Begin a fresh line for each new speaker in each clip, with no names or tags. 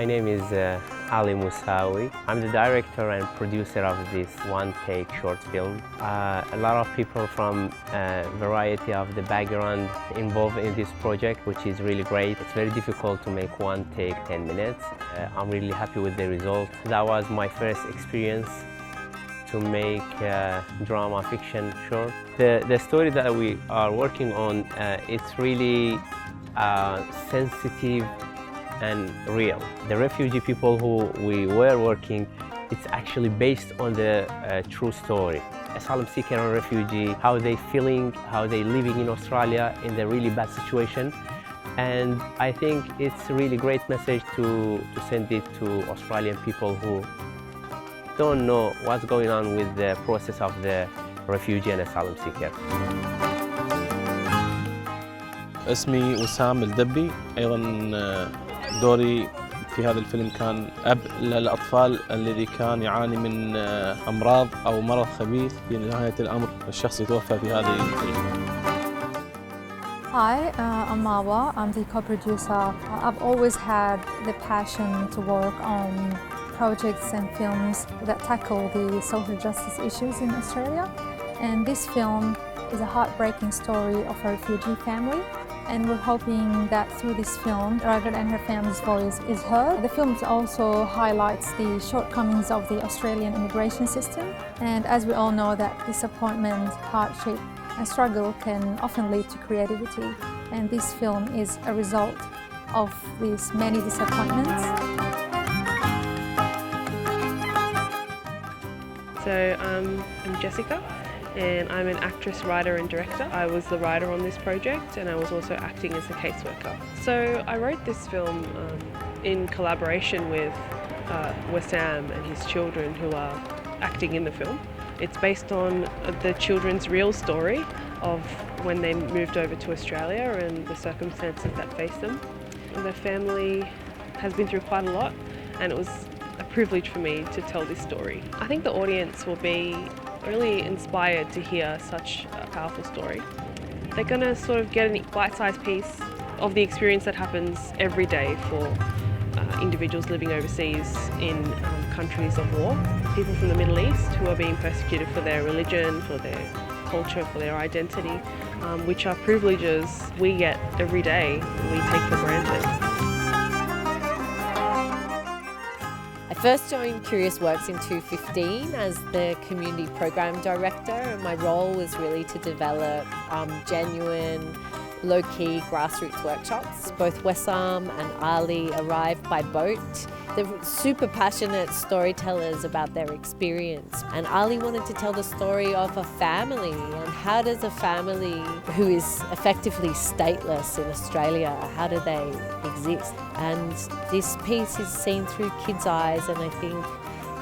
My name is Ali Mousawai. I'm the director and producer of this one-take short film. A lot of people from a variety of the background involved in this project, which is really great. It's very difficult to make one take 10 minutes. I'm really happy with the result. That was my first experience to make a drama fiction short. The story that we are working on, it's really sensitive and real. The refugee people who we were working, it's actually based on the true story. Asylum seeker and refugee, how they feeling, how they living in Australia in the really bad situation. And I think it's a really great message to send it to Australian people who don't know what's going on with the process of the refugee and asylum seeker.
اسمي وسام الدبي. أيضاً دوري في هذا الفيلم كان أب للأطفال الذي كان يعاني من أمراض أو مرض خبيث. في نهاية الأمر الشخص يتوفى في هذه الفيلم.
Hi, I'm Marwa. I'm the co-producer. I've always had the passion to work on projects and films that tackle the social justice issues in Australia. And this film is a heartbreaking story of a refugee family. And we're hoping that through this film, Raghad and her family's voice is heard. The film also highlights the shortcomings of the Australian immigration system. And as we all know that disappointment, hardship and struggle can often lead to creativity. And this film is a result of these many disappointments.
So I'm Jessica, and I'm an actress, writer and director. I was the writer on this project and I was also acting as a caseworker. So I wrote this film in collaboration with Wissam and his children who are acting in the film. It's based on the children's real story of when they moved over to Australia and the circumstances that faced them. The family has been through quite a lot, and it was a privilege for me to tell this story. I think the audience will be really inspired to hear such a powerful story. They're going to sort of get a bite-sized piece of the experience that happens every day for individuals living overseas in countries of war. People from the Middle East who are being persecuted for their religion, for their culture, for their identity, which are privileges we get every day and we take for granted.
I first joined CuriousWorks in 2015 as the Community Program Director, and my role was really to develop genuine, low-key grassroots workshops. Both Wissam and Ali arrived by boat. They're super passionate storytellers about their experience, and Ali wanted to tell the story of a family and how does a family who is effectively stateless in Australia, how do they exist? And this piece is seen through kids' eyes, and I think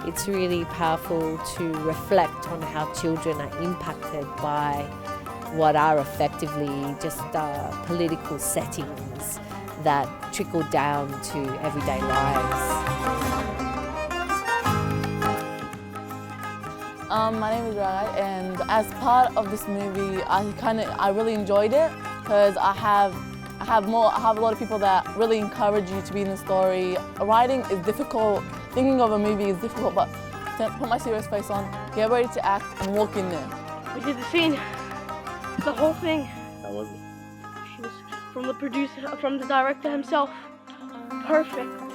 it's really powerful to reflect on how children are impacted by what are effectively just political settings that trickle down to everyday lives.
My name is Raghad, and as part of this movie, I really enjoyed it because I have a lot of people that really encourage you to be in the story. Writing is difficult, thinking of a movie is difficult, but to put my serious face on, get ready to act and walk in there.
We did the scene, the whole thing.
How was it?
From the producer, from the director himself. Perfect.